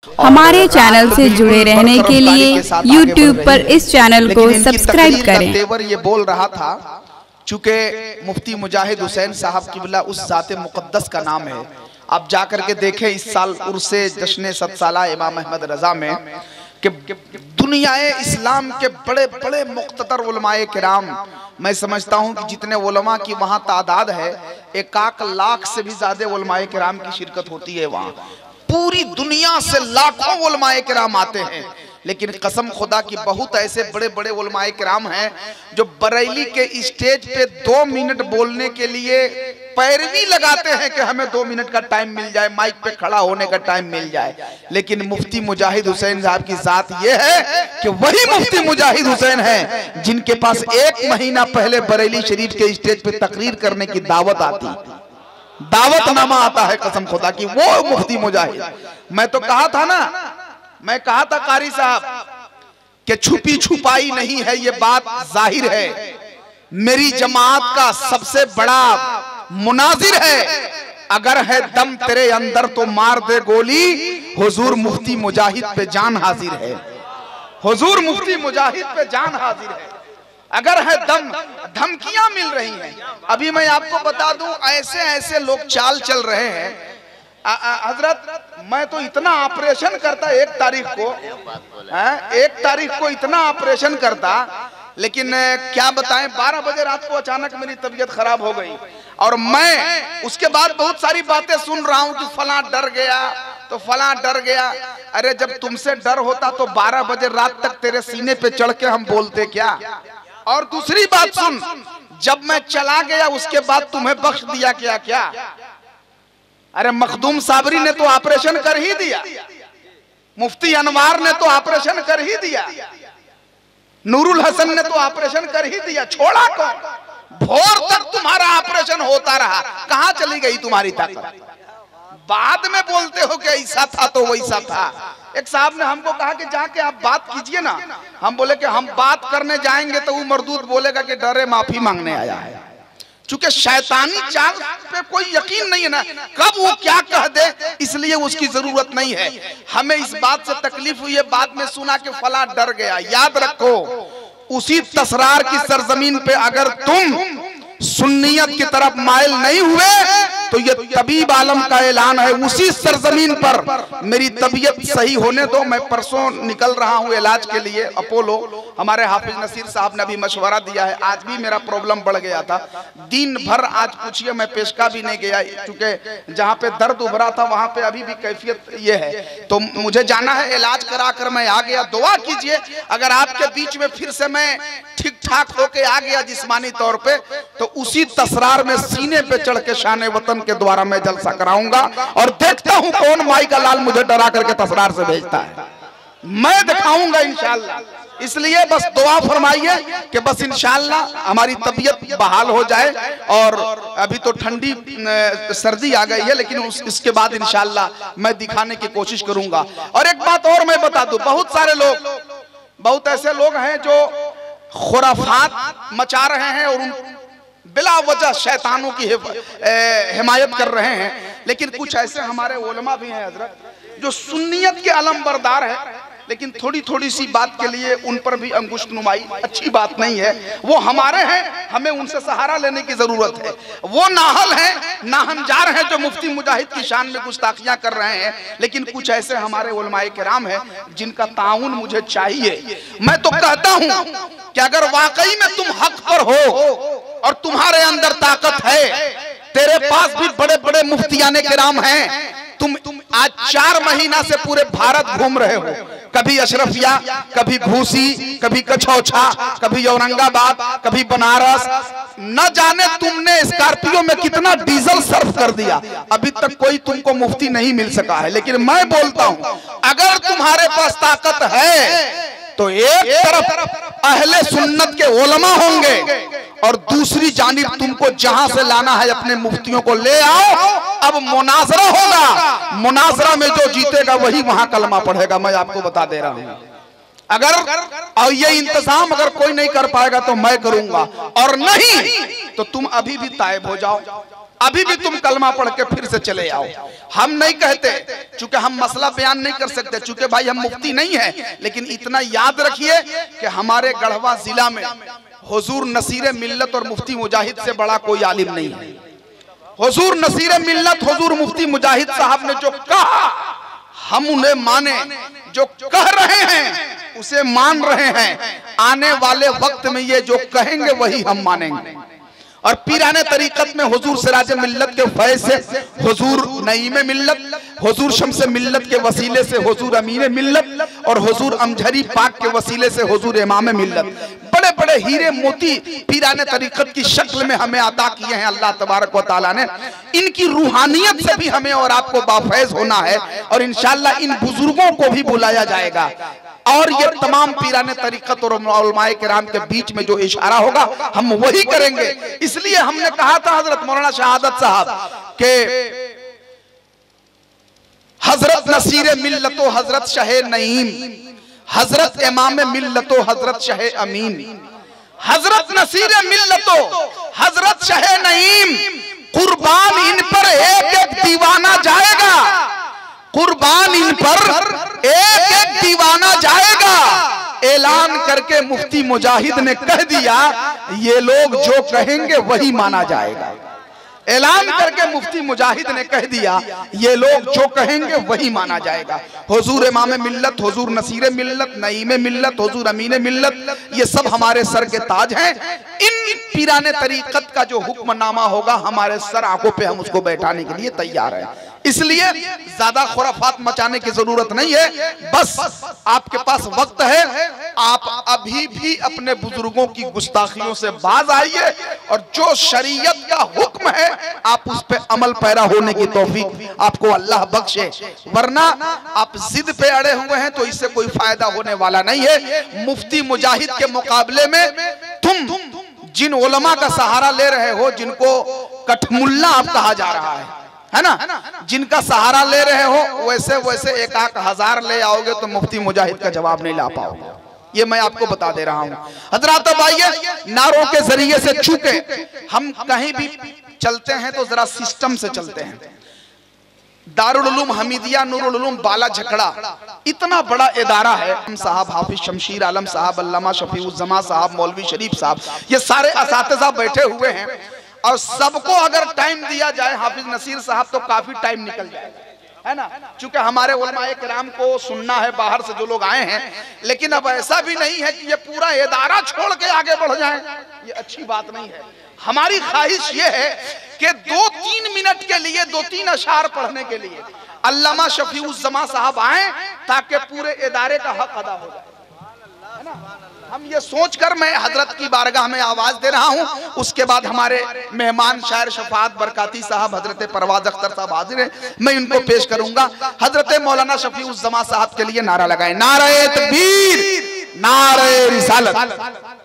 हमारे चैनल से जुड़े रहने के लिए YouTube पर इस चैनल को सब्सक्राइब करें। तेवर ये बोल रहा था, चूंकि मुफ्ती मुजाहिद हुसैन साहब किबला उस जाते मुक़द्दस का नाम है। आप जाकर के देखें इस साल उर्से जश्न 7 साला इमाम अहमद रजा में कि दुनियाए इस्लाम के बड़े बड़े मुक़्तदर उलमाए किराम, मैं समझता हूँ कि जितने उलमा की वहाँ तादाद है 1 लाख से भी ज़्यादा उलमाए किराम की शिरकत होती है। वहाँ पूरी दुनिया से लाखों उलमाए किराम आते हैं, लेकिन कसम खुदा की बहुत ऐसे बड़े बड़े उलमाए किराम हैं जो बरेली के स्टेज पे 2 मिनट बोलने के लिए पैरवी लगाते हैं कि हमें 2 मिनट का टाइम मिल जाए, माइक पे खड़ा होने का टाइम मिल जाए। लेकिन मुफ्ती मुजाहिद हुसैन साहब की जात ये है कि वही मुफ्ती मुजाहिद हुसैन है जिनके पास 1 महीना पहले बरेली शरीफ के स्टेज पे तकरीर करने की दावत आती, दावतनामा आता है, कसम खुदा की वो मुफ्ती मुजाहिद। मैं तो कहा था ना, मैं कहा था कारी साहब कि छुपी छुपाई नहीं है, ये बात जाहिर है। मेरी जमात का सबसे बड़ा मुनाजिर है, अगर है दम तेरे अंदर तो मार दे गोली, हुजूर मुफ्ती मुजाहिद पे जान हाजिर है, हुजूर मुफ्ती मुजाहिद पे जान हाजिर है। अगर है दम, धमकियां मिल रही हैं। अभी मैं आपको बता दूं, ऐसे ऐसे लोग चाल चल रहे हैं। हजरत मैं तो इतना ऑपरेशन करता 1 तारीख को, 1 तारीख को इतना ऑपरेशन करता, लेकिन क्या बताएं 12 बजे रात को अचानक मेरी तबीयत खराब हो गई। और मैं उसके बाद बहुत सारी बातें सुन रहा हूं कि फलां डर गया तो फलां डर गया। अरे जब तुमसे डर होता तो 12 बजे रात तक तेरे सीने पे चढ़ के हम बोलते क्या? और दूसरी बात सुन, जब मैं चला गया उसके बाद तुम्हें बख्श दिया क्या? क्या अरे मखदूम साबरी ने तो ऑपरेशन कर ही दिया, मुफ्ती अनवार ने तो ऑपरेशन कर ही दिया, नूरुल हसन ने तो ऑपरेशन कर ही दिया, छोड़ा कौन? भोर तक तुम्हारा ऑपरेशन होता रहा, कहां चली गई तुम्हारी ताकत? बाद में बोलते हो कि ऐसा था तो वैसा था। एक साहब ने हमको कहा कि जाके आप बात कीजिए ना। हम बोले कि हम बात करने जाएंगे तो वो मरदूद बोलेगा कि डरे माफी मांगने आया है। चूंकि शैतानी चाल पे कोई यकीन नहीं है ना, कब वो क्या कह दे, इसलिए उसकी जरूरत नहीं है। हमें इस बात से तकलीफ हुई है, बाद में सुना कि फला डर गया। याद रखो, उसी तसरार की सरजमीन पे अगर तुम सुन्नियत की तरफ माइल नहीं हुए तो ये तबीब आलम का ऐलान है, उसी सरजमीन पर मेरी तबीयत सही होने दो। मैं परसों निकल रहा हूँ इलाज के लिए अपोलो, हमारे हाफिज नसीर साहब ने अभी मशवरा दिया है। आज भी मेरा प्रॉब्लम बढ़ गया था, दिन भर आज पूछिए मैं पेशका भी नहीं गया, क्योंकि जहाँ पे दर्द उभरा था वहाँ पे अभी भी कैफियत ये है। तो मुझे जाना है, इलाज करा कर मैं आ गया। दुआ कीजिए अगर आपके बीच में फिर से मैं ठीक ठाक होके आ गया जिस्मानी तौर पे, तो उसी तसरार में सीने पे चढ़ के शान वतन के द्वारा मैं जलसा कराऊंगा और देखता हूं कौन माई का लाल मुझे डरा करके तसरार से भेजता है, मैं दिखाऊंगा इंशाअल्लाह। इसलिए बस दुआ फरमाइए कि बस इंशाअल्लाह हमारी तबीयत बहाल हो जाए। और अभी तो ठंडी सर्दी आ गई है, लेकिन इसके बाद इंशाअल्लाह मैं दिखाने की कोशिश करूंगा। और एक बात और मैं बता दूं, बहुत सारे लोग, बहुत ऐसे लोग हैं जो खुराफात मचा रहे हैं और बिला वजह शैतानों की हिमायत कर रहे हैं। लेकिन कुछ ऐसे हमारे उलमा भी हैं हजरत जो सुन्नियत के अलम बरदार है, लेकिन थोड़ी थोड़ी सी बात के लिए उन पर भी अंगुष्ठ नुमाई अच्छी बात नहीं है। वो हमारे हैं, हमें उनसे सहारा लेने की जरूरत है। वो नाहल हैं, नाहमजार हैं जो मुफ्ती मुजाहिद की शान में गुस्ताखियां कर रहे हैं। लेकिन कुछ ऐसे हमारे उलमाए किराम हैं जिनका ताउन मुझे चाहिए। मैं तो कहता हूं कि अगर वाकई में तुम हक पर हो और तुम्हारे अंदर ताकत है, तेरे पास भी बड़े बड़े मुफ्तियाने किराम हैं, तुम आज 4 महीना से पूरे भारत घूम रहे हो, कभी अशरफिया, कभी भूसी, कभी कछौछा, कभी औरंगाबाद, कभी बनारस, न जाने तुमने स्कॉर्पियो में कितना डीजल सर्फ कर दिया, अभी तक कोई तुमको मुफ्ती नहीं मिल सका है। लेकिन मैं बोलता हूं अगर तुम्हारे पास ताकत है तो एक तरफ अहले सुन्नत के उलमा होंगे और दूसरी जानिब तुमको जहां से लाना है अपने मुफ्तियों को ले आओ। अब मुनाजरा होगा, मुनाजरा में जो जीतेगा वही वहां कलमा पढ़ेगा, मैं आपको बता दे रहा हूं। अगर और ये इंतजाम अगर कोई नहीं कर पाएगा तो मैं करूंगा, और नहीं तो तुम अभी भी तायब हो जाओ। अभी भी तुम कलमा पढ़ के फिर से चले आओ। हम नहीं कहते, चूंकि हम मसला बयान नहीं कर सकते, चूंकि भाई हम मुफ्ती नहीं है, लेकिन इतना याद रखिए कि हमारे गढ़वा जिला में हुजूर नसीर मिल्लत और मुफ्ती मुजाहिद से बड़ा कोई आलिम नहीं है। हुजूर नसीर मिल्लत हुजूर मुफ्ती मुजाहिद साहब ने जो कहा हम उन्हें माने, जो कह रहे हैं उसे मान रहे हैं। आने वाले वक्त में ये जो कहेंगे वही हम मानेंगे। और पीराने तरीकत में हुजूर सिराज मिल्लत के फैज़ से हुजूर नईम मिल्लत, हुजूर शम्स मिल्लत के वसीले से हुजूर अमीर मिल्लत और हुजूर अमझरी पाक के वसीले से हुजूर इमाम मिल्लत, बड़े बड़े हीरे मोती पीराने तरीकत की शक्ल में हमें अता किए हैं अल्लाह तबारक व तआला ने। इनकी रूहानियत से भी हमें और आपको बाफैज होना है और इंशाअल्लाह इन बुजुर्गों को भी बुलाया जाएगा और ये तमाम पीराने तरीकत और उलमाए किराम के बीच में जो इशारा होगा हम वही करेंगे। इसलिए हमने कहा था हजरत मौलाना शहादत साहब के हजरत नसीर मिल्लतो हजरत शहे नईम, हजरत इमाम मिल्लतो हजरत शहे अमीन, हजरत नसीर मिल्लतो हजरत शहे नईम, कुर्बान इन पर एक एक दीवाना जाएगा, कुर्बान इन पर एक एक दीवाना जाएगा। ऐलान करके मुफ्ती मुजाहिद ने कह दिया ये लोग जो कहेंगे वही माना जाएगा। ऐलान करके मुफ्ती मुजाहिद ने कह दिया ये लोग जो कहेंगे वही माना जाएगा। हुजूर इमाम मिल्लत, हुजूर नसीर मिल्लत, नईम मिल्लत, हुजूर अमीन मिल्लत, ये सब हमारे सर के ताज हैं। इन पीराने तरीकत का जो हुक्मनामा होगा हमारे सर आंखों पे हम उसको बैठाने के लिए तैयार हैं। इसलिए ज्यादा खुराफात मचाने की जरूरत नहीं है, बस आपके पास वक्त है, आप अभी भी अपने बुजुर्गों की गुस्ताखियों से बाज आइए और जो शरीयत का हुक्म है आप उस पे अमल पैरा होने की तौफीक आपको अल्लाह बख्शे, वरना आप जिद पे अड़े हुए हैं तो इससे कोई फायदा होने वाला नहीं है। मुफ्ती मुजाहिद के मुकाबले में तुम जिन उलमा का सहारा ले रहे हो, जिनको कठमुल्ला अब कहा जा रहा है ना, जिनका सहारा ले रहे हो वैसे वैसे एक आध हजार ले आओगे तो मुफ्ती मुजाहिद का जवाब नहीं ला पाओगे, ये मैं आपको बता दे रहा हूँ। हजरात आइए, नारों के जरिए से चूके हम कहीं भी चलते हैं तो जरा सिस्टम से चलते हैं। दारुल उलूम हमीदिया नूरुल उलूम बाला झकड़ा इतना बड़ा इदारा है, हम साहब, हाफिज शमशीर आलम साहब, अल्लामा शफीउज़्ज़मा साहब, मौलवी शरीफ साहब, ये सारे असातिज़ा बैठे हुए हैं और सबको अगर टाइम दिया जाए, हाफिज नसीर साहब तो काफी टाइम निकल जाएगा, है ना, क्योंकि हमारे उलमाए किराम को सुनना है बाहर से जो लोग आए हैं। लेकिन अब ऐसा भी नहीं है कि ये पूरा इदारा छोड़ के आगे बढ़ जाए, ये अच्छी बात नहीं है। हमारी ख्वाहिश ये है कि 2-3 मिनट के लिए 2-3 अशार पढ़ने के लिए अल्लामा शफीउज़्ज़मा साहब आए ताकि पूरे इदारे का हक अदा हो जाए, है ना। हम ये सोचकर मैं हजरत की बारगाह में आवाज दे रहा हूँ। उसके बाद हमारे मेहमान शायर शफात बरकाती साहब हजरत परवाज अख्तर साहब हाजिर हैं, मैं इनको पेश करूंगा। हजरत मौलाना शफीउज़्ज़मा साहब के लिए नारा लगाएं, नारे तकबीर, नारे रिसालत।